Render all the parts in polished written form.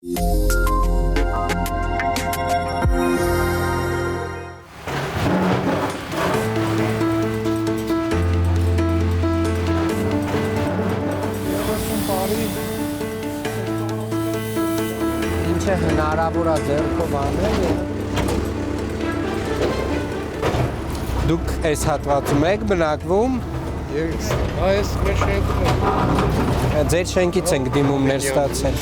Ինչ է հնարավոր է ձեռքով անել։ Դուք այս հատվածում եք բնակվում։ Այս մեր շենքում ենք։ Ձեր շենքից ենք դիմումներ ստացել։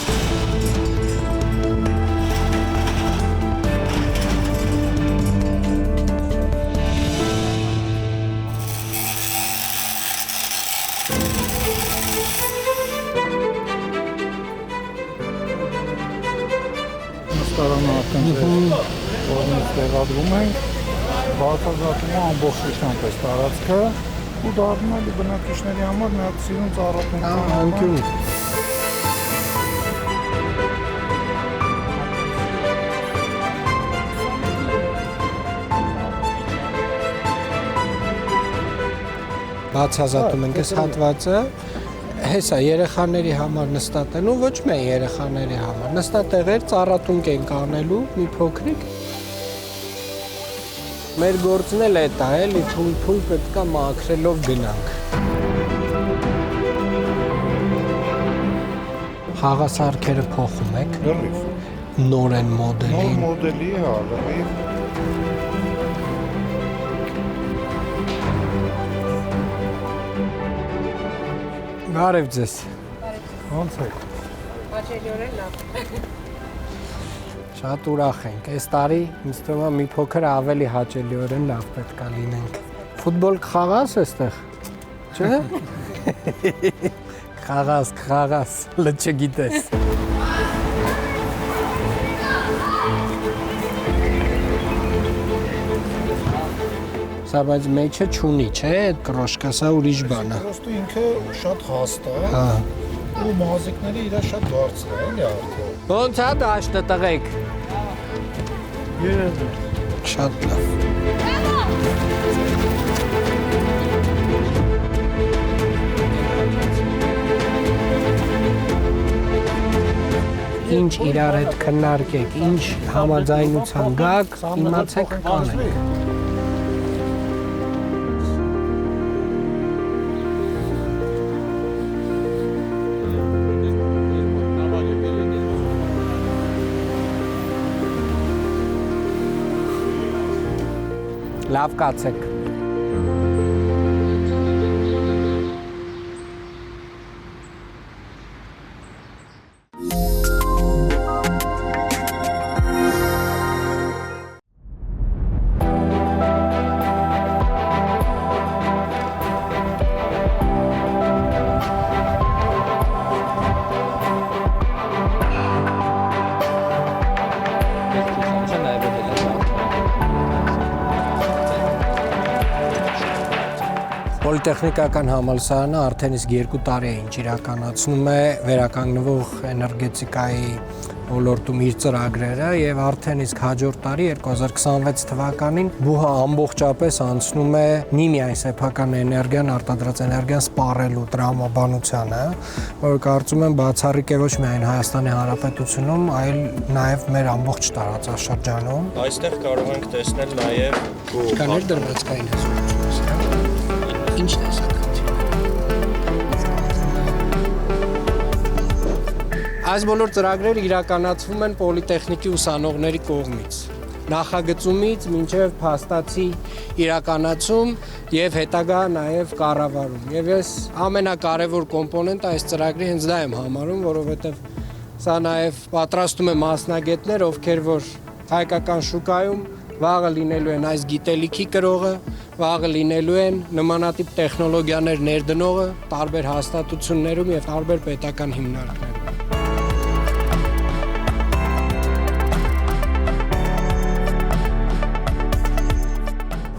Նստարանը արդեն կողմից տեղադրում ենք, բարձրացում է ամբողջությամբ այս տարածքը ու դառնալի բնակիչների համար նաև սիրուն ծառայություն։ Բացազատում ենք այս հատվածը, հեսա երեխաների համար նստատելու, ոչ միայն երեխաների համար, նստատեղեր ծառատունք ենք անելու, մի փոքրիկ։ Մեր գործն էլ է դա, էլի թույլ պետք է մաքրելով գնանք։ Խաղասարքերը փոխում եք։ Լրիվ։ Նոր են մոդելի։ Նոր մոդելի, հա, լրիվ։ Բարև ձեզ։ Ոնց եք։ Հաճելիորեն լավ։ Շատ ուրախ ենք։ Այս տարի ինձ թվում է մի փոքր ավելի հաճելիորեն լավ պետք է լինենք։ Ֆուտբոլ կխաղաս այստեղ։ Չէ՞։ Խաղաս, չգիտես։ Սա բայց մեջը չունի, չէ՞, այդ կրոշկը, սա ուրիշ բան է։ Պրոստը ինքը շատ հաստ է։ Հա։ Ու մազիկները իրա շատ բարձր է, էլի արդյոք։ Ոնց է դաշտը տղեկ։ Երևի։ Շատ լավ։ Ինչ իրար հետ քննարկեք, ինչ համաձայնության գաք, իմացեք կանենք։ Լավ կացեք։ Պոլիտեխնիկական համալսարանը արդեն իսկ 2 տարի է ինչ իրականացնում է վերականգնվող էներգետիկայի ոլորտում իր ծրագրերը եւ արդեն իսկ հաջորդ տարի 2026 թվականին բուհը ամբողջապես անցնում է մի միայն սեփական էներգիան, արտադրած էներգիան սպառելու տրամաբանությանը, որ կարծում եմ բացառիկ է ոչ միայն Հայաստանի Հանրապետությունում, այլ նաեւ մեր ամբողջ տարածաշրջանում։ Այստեղ կարող ենք տեսնել նաեւ կաներ դրվածքային հզորություն։ Ինչ տեսակցություն։ Այս բոլոր ծրագրերը իրականացվում են պոլիտեխնիկի ուսանողների կողմից։ Նախագծումից մինչև փաստացի իրականացում եւ հետագա նաեւ կառավարում։ Եվ ես ամենակարևոր կոմպոնենտը այս ծրագրի հենց դա եմ համարում, որովհետեւ սա նաեւ պատրաստում է մասնագետներ, ովքեր որ հայկական շուկայում վաղը լինելու են այս գիտելիքի կրողը, վաղը լինելու են նմանատիպ տեխնոլոգիաներ ներդնողը տարբեր հաստատություններում եւ տարբեր պետական հիմնարկներում։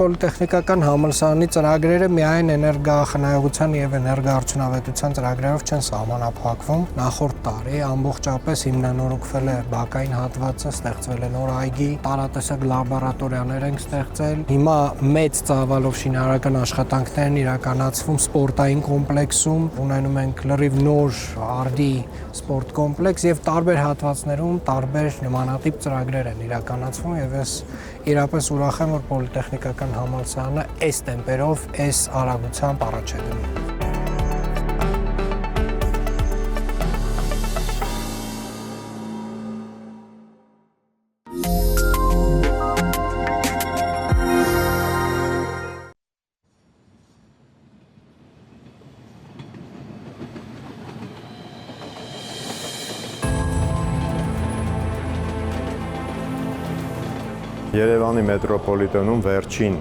պոլիտեխնիկական համալսարանի ծրագրերը միայն էներգախնայողության եւ էներգաարդյունավետության ծրագրերով չեն սահմանափակվում։ Նախորդ տարի ամբողջապես հիմնանորոգվել է բակային հատվածը, ստեղծվել է նոր այգի, տարատեսակ լաբորատորիաներ են ստեղծել։ Հիմա մեծ ծավալով շինարարական աշխատանքներ են իրականացվում սպորտային կոմպլեքսում, ունենում ենք լրիվ նոր արդի սպորտ կոմպլեքս եւ տարբեր հատվածներում տարբեր նմանատիպ ծրագրեր են իրականացվում եւ ես իրապես ուրախ եմ, որ պոլիտեխնիկական համալսարանը այս տեմպերով, այս արագությամբ առաջ է գնում։ Երևանի մետրոպոլիտենում վերջին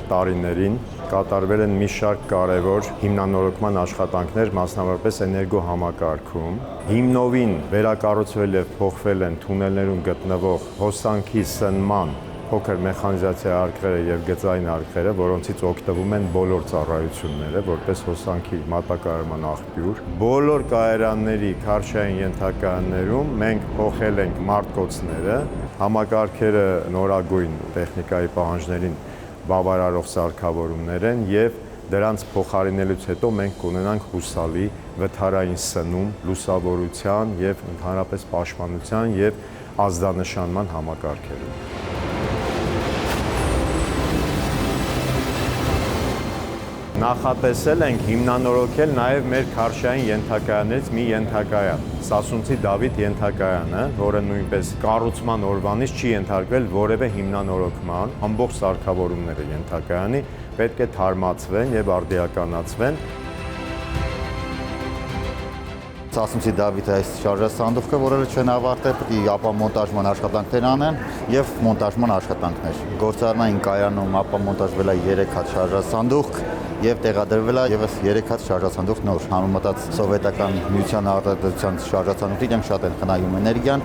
տարիներին կատարվել են մի շարք կարևոր հիմնանորոգման աշխատանքներ, մասնավորապես էներգոհամակարգում։ Հիմնովին վերակառուցվել եւ փոխվել են թունելներում գտնվող հոսանքի սնման փոքր մեխանիզացիա արկղերը եւ գծային արկղերը, որոնցից օգտվում են բոլոր ծառայությունները, որպես հոսանքի մատակարարման աղբյուր։ Բոլոր կայարանների քարշային ենթակայաններում մենք փոխել ենք մարտկոցները, համակարգերը նորագույն տեխնիկայի պահանջներին բավարարող սարքավորումներ են եւ դրանց փոխարինելուց հետո մենք կունենանք հուսալի վթարային սնում, լուսավորության եւ ընդհանրապես պաշտպանության եւ ազդանշանման համակարգերը։ Նախատեսել ենք հիմնանորոգել նաև մեր քարշային ենթակայաններից մի ենթակայան, Սասունցի Դավիթ ենթակայանը, որը նույնպես կառուցման օրվանից չի ենթարկվել որևէ հիմնանորոգման, ամբողջ սարքավորումները ենթակայանի պետք է թարմացվեն եւ արդիականացվեն։ Սասունցի Դավիթ այս շարժասանդուղքը, որը չեն ավարտել, պետք է ապամոնտաժման աշխատանքներ անեն եւ մոնտաժման աշխատանքներ։ Գործարանային կայանում ապամոնտաժվել է 3 հատ շարժասանդուղք եւ տեղադրվել է եւս 3 հատ շարժասանդուղք նոր համեմատած սովետական միության արտադրության շարժասանդուղի դեմ շատ են խնայում էներգիան։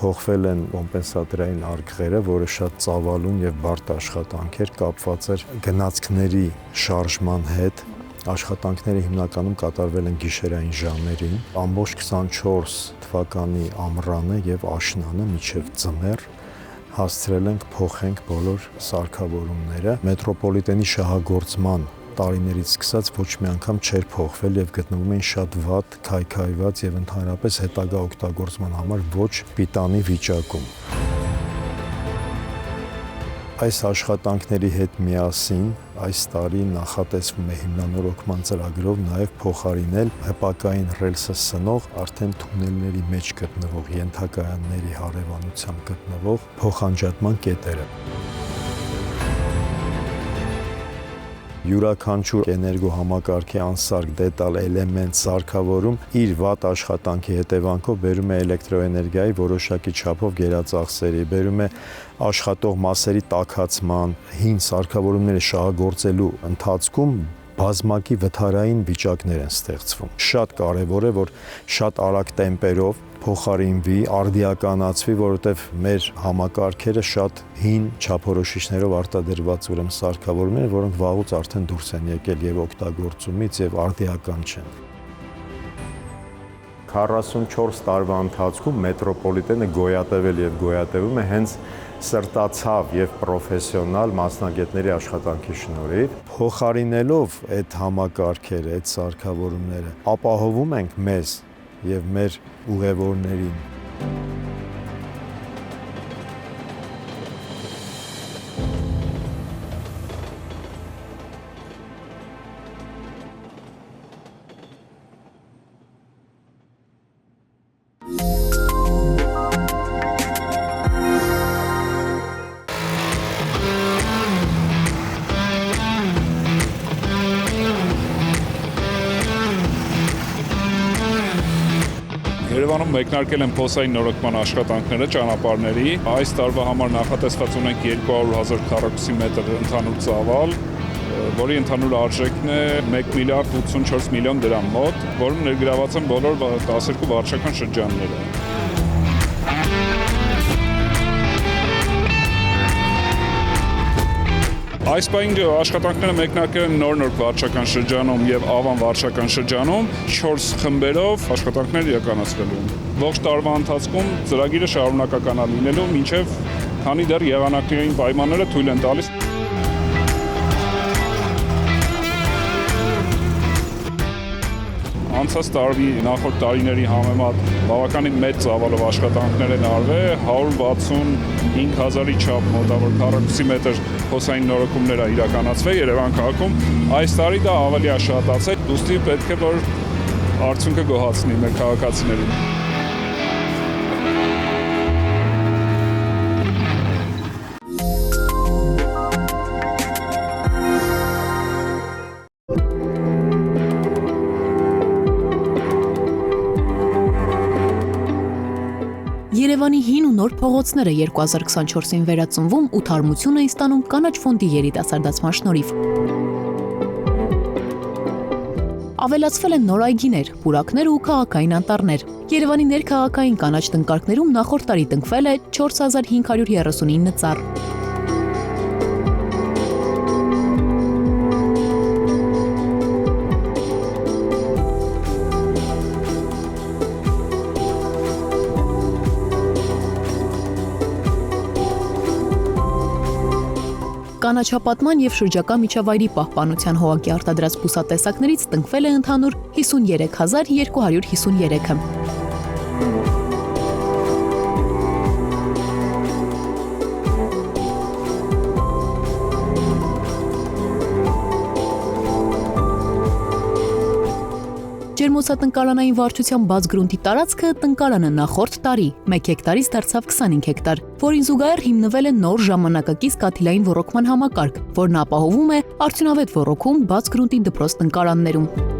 Փոխվել են կոմպենսատորային արկղերը, որը շատ ծավալուն եւ բարդ աշխատանք էր, կապված էր գնացքների շարժման հետ։ Աշխատանքները հիմնականում կատարվել են գիշերային ժամերին, ամբողջ 24 թվականի ամռանը եւ աշնանը մինչեւ ձմեռ հասցրել ենք փոխենք բոլոր սարքավորումները։ Մետրոպոլիտենի շահագործման տարիներից սկսած ոչ մի անգամ չէր փոխվել եւ գտնվում էին շատ վատ, քայքայված եւ ընդհանրապես հետագա օգտագործման համար ոչ պիտանի վիճակում։ Այս աշխատանքների հետ միասին այս տարի նախատեսվում է հիմնանորոգման ծրագրով նաև փոխարինել հպակային ռելսը սնող արդեն թունելների մեջ գտնվող ենթակայանների հարևանությամբ գտնվող փոխանջատման կետերը։ Յուրաքանչյուր էներգոհամակարգի անսարք դետալ էլեմենտ սարքավորում իր վատ աշխատանքի հետևանքով բերում է էլեկտրոէներգիայի որոշակի չափով գերածախսերի, բերում է աշխատող մասերի տաքացման, հին սարքավորումները շահագործելու ընթացքում բազմակի վթարային վիճակներ են ստեղծվում։ Շատ կարևոր է, որ շատ արագ տեմպերով փոխարինվի, արդիականացվի, որովհետև մեր համակարգերը շատ հին չափորոշիչներով արտադրված ուրեմն սարքավորումներ, որոնք վաղուց արդեն դուրս են եկել եւ օգտագործումից եւ արդիական չեն։ 44 տարվա ընթացքում մետրոպոլիտենը գոյատևել եւ գոյատևում է հենց սրտացավ եւ պրոֆեսիոնալ մասնագետների աշխատանքի շնորհիվ։ Փոխարինելով այդ համակարգերը, այդ սարքավորումները, ապահովում ենք մեզ եւ մեր ուղևորներին։ Երևանում մեկնարկել են փոսային նորոգման աշխատանքները ճանապարհների։ Այս տարվա համար նախատեսված ունենք 200,000 քառակուսի մետր ընդհանուր ծավալ, որի ընդհանուր արժեքն է 1 միլիարդ 84 միլիոն դրամ մոտ, որում ներգրաված են բոլոր 12 վարչական շրջանները։ Այս պահին աշխատանքները մեկնարկել են նոր վարչական շրջանում եւ Ավան վարչական շրջանում 4 խմբերով աշխատանքներ իրականացվելու։ Ողջ տարվա ընթացքում ծրագիրը շարունակական է լինելու մինչեւ քանի դեռ եղանակային պայմանները թույլ են տալիս։ Անցած տարվի նախորդ տարիների համեմատ բավականին մեծ ծավալով աշխատանքներ են արվել, 165,000-ի չափ մոտավոր քառակուսի մետր հոսային նորոգումներ է իրականացվել Երևան քաղաքում։ Այս տարի դա ավելի է շատացել, ուստի պետք է որ արդյունքը գոհացնի մեր քաղաքացիներին։ Երևանի հին ու նոր փողոցները 2024-ին վերածնվում ու թարմություն էին ստանում կանաչ ֆոնդի երիտասարդացման շնորհիվ։ Ավելացվել են նոր այգիներ, պուրակներ ու քաղաքային անտառներ։ Երևանի ներքաղաքային կանաչ տնկարկներում նախորդ տարի տնկվել է 4539 ծառ։ Կանաչապատման եւ շրջակա միջավայրի պահպանության հողակի արտադրած բուսատեսակներից տնկվել է ընդհանուր 53253-ը։ Ջերմոցատնկարանային վարչության բաց գրունտի տարածքը տնկարանը նախորդ տարի 1 հեկտարից դարձավ 25 հեկտար, որին զուգահեռ հիմնվել է նոր ժամանակակից կաթիլային ոռոգման համակարգ, որն ապահովում է արդյունավետ ոռոգում բաց գրունտի դպրոց տնկարաններում։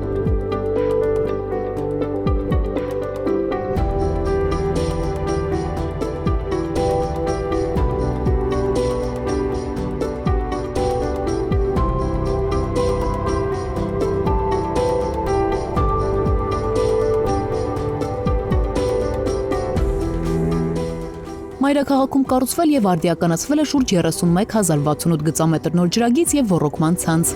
Մայրաքաղաքում կառուցվել եւ արդիականացվել է շուրջ 31068 գծամետր նոր ջրագիծ եւ ոռոգման ցանց։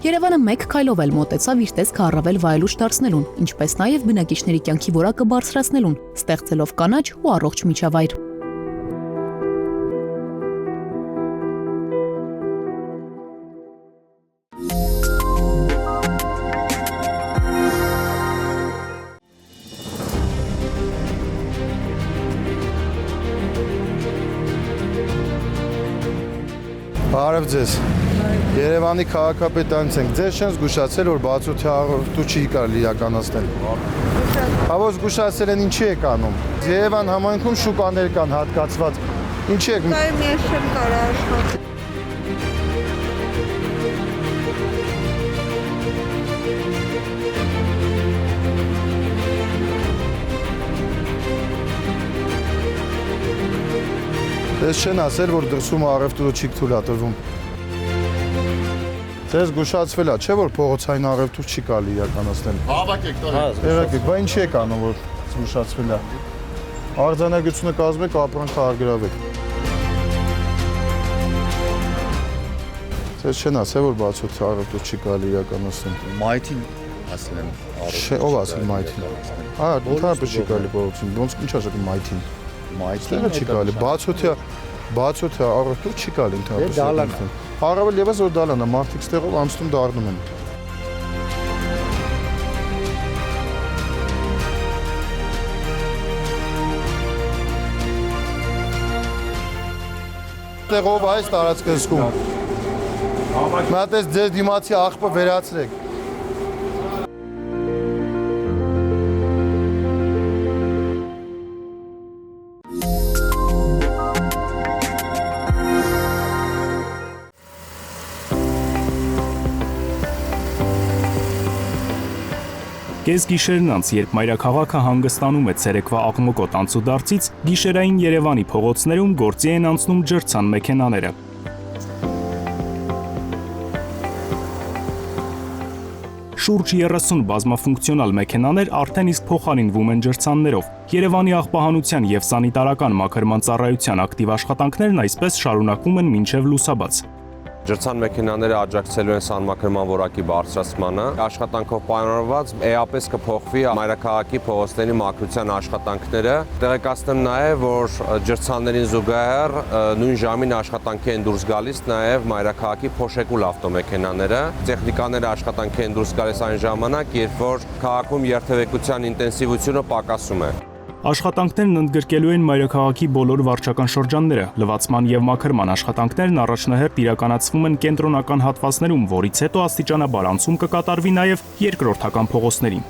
Երևանը մեկ քայլով էլ մոտեցավ իր տեսքը առավել վայելուչ դարձնելուն, ինչպես նաեւ բնակիչների կյանքի որակը բարձրացնելուն, ստեղծելով կանաչ ու առողջ միջավայր։ Բարև ձեզ։ Երևանի քաղաքապետարանից ենք։ Ձեզ չեն զգուշացել, որ բացօթյա առողջություն չի կարելի իրականացնել։ Հավոս զգուշացել են, ինչի եք անում։ Երևան համայնքում շուկաներ կան հատկացված։ Ինչի եք։ Դա ես չեմ կարող աշխատել։ Ձեզ չեն ասել, որ դրսում առևտուրը չի թույլատրվում։ Ձեզ զգուշացվել է, չէ՞ որ փողոցային առևտուր չի կարելի իրականացնել։ Հավաքեք, տորեք։ Եղեք, բա ինչի եք անում, որ զգուշացվել է։ Արձանագրությունը կազմեք, ապրանքը արգրավեք։ Ձեզ չեն ասել, որ բացօթյա առևտուր չի կարելի իրականացնել։ Մայթին ասել են։ Չէ, ով ասել մայթին։ Ընդհանրապես չի կարելի փողոցին։ Ոնց ինչ ասեք մայթին։ Մայթին չի կարելի, բացօթյա առևտուր չի կարելի ընդհանրապես։ Առավել ևս որ դալանա, մարդիկ ստեղով անցնում դառնում են։ Տեղով այս տարածքը զգում։ Մատես ձեր դիմացի աղբը վերացրեք։ Կես գիշերն անց, երբ մայրաքաղաքը հանգստանում է ցերեկվա աղմկոտ անցուդարձից, գիշերային Երևանի փողոցներում գործի են անցնում ջրցան մեքենաները։ Շուրջ 30 բազմաֆունկցիոնալ մեքենաներ արդեն իսկ փոխարինվում են ջրցաններով։ Երևանի աղբահանության եւ սանիտարական մաքրման ծառայության ակտիվ աշխատանքներն այսպես շարունակվում են մինչև լուսաբաց։ Ջրցան մեքենաները աջակցելու են սանմաքրման որակի բարձրացմանը։ Աշխատանքով պայմանավորված էապես կփոխվի մայրաքաղաքի փողոցների մաքրության աշխատանքները։ Տեղեկացնեմ նաև, որ ջրցաններին զուգահեռ նույն ժամին աշխատանքի են դուրս գալիս նաև մայրաքաղաքի փոշեկուլ ավտոմեքենաները։ Տեխնիկաները աշխատանքի են դուրս գալիս այն ժամանակ, երբ որ քաղաքում երթևեկության ինտենսիվությունը պակասում է։ Աշխատանքներն ընդգրկելու են մայրաքաղաքի բոլոր վարչական շրջանները։ Լվացման եւ մաքրման աշխատանքներն առաջնահերթ իրականացվում են կենտրոնական հատվածներում, որից հետո աստիճանաբար անցում կկատարվի նաեւ երկրորդական փողոցներին։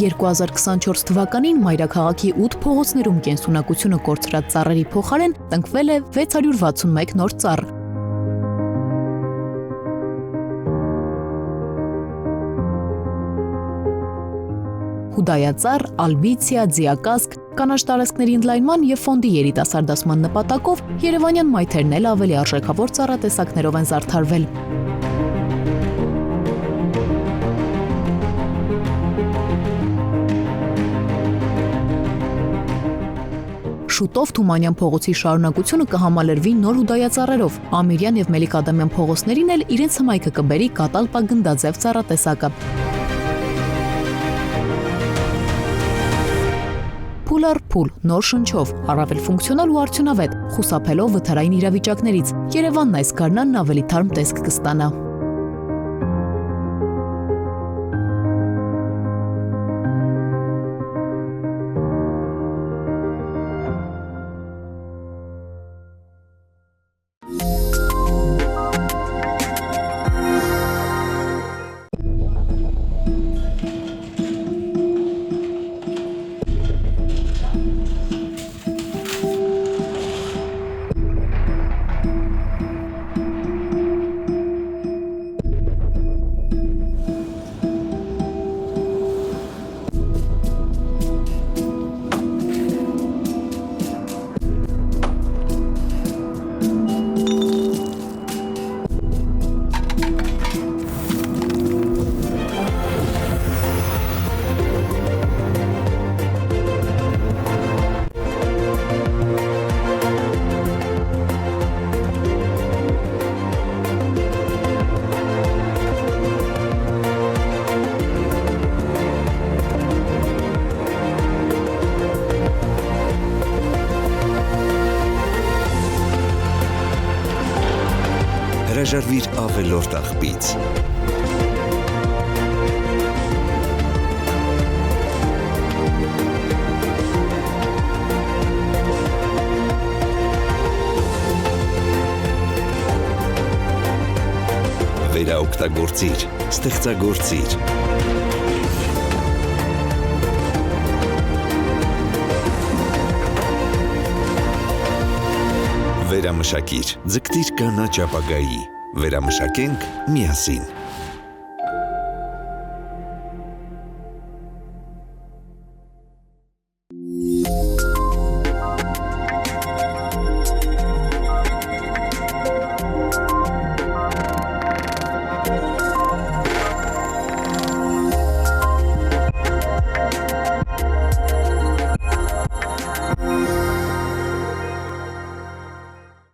«2024 թվականին մայրաքաղաքի 8 փողոցներում կենսունակությունը կորցրած ծառերի փոխարեն տնկվել է 661 նոր ծառ։ Հուդայածառ, ալբիցիա, ձիակազք, կանաչ տարածքների ընդլայնման եւ ֆոնդի երիտասարդացման նպատակով երևանյան մայթերն էլ ավելի արժեքավոր ծառատեսակներով են զարդարվել։ Շուտով Թումանյան փողոցի շարունակությունը կհամալրվի նոր հուդայածառերով։ Ամիրյան եւ Մելիք-Ադամյան փողոցներին էլ իրենց հմայքը կբերի կատալ-պագնդաձև ծառատեսակը։ Փուլ առ փուլ, նոր շնչով, առավել ֆունկցիոնալ ու արդյունավետ, խուսափելով վթարային իրավիճակներից։ Երևանն այս գարնանն ավելի թարմ տեսք կստանա։ Հրաժարվիր ավելորդ աղբից։ Վերաօգտագործիր, ստեղծագործիր։ Վերամշակիր, ձգտիր կանաչ ապագայի։ Վերամշակենք միասին։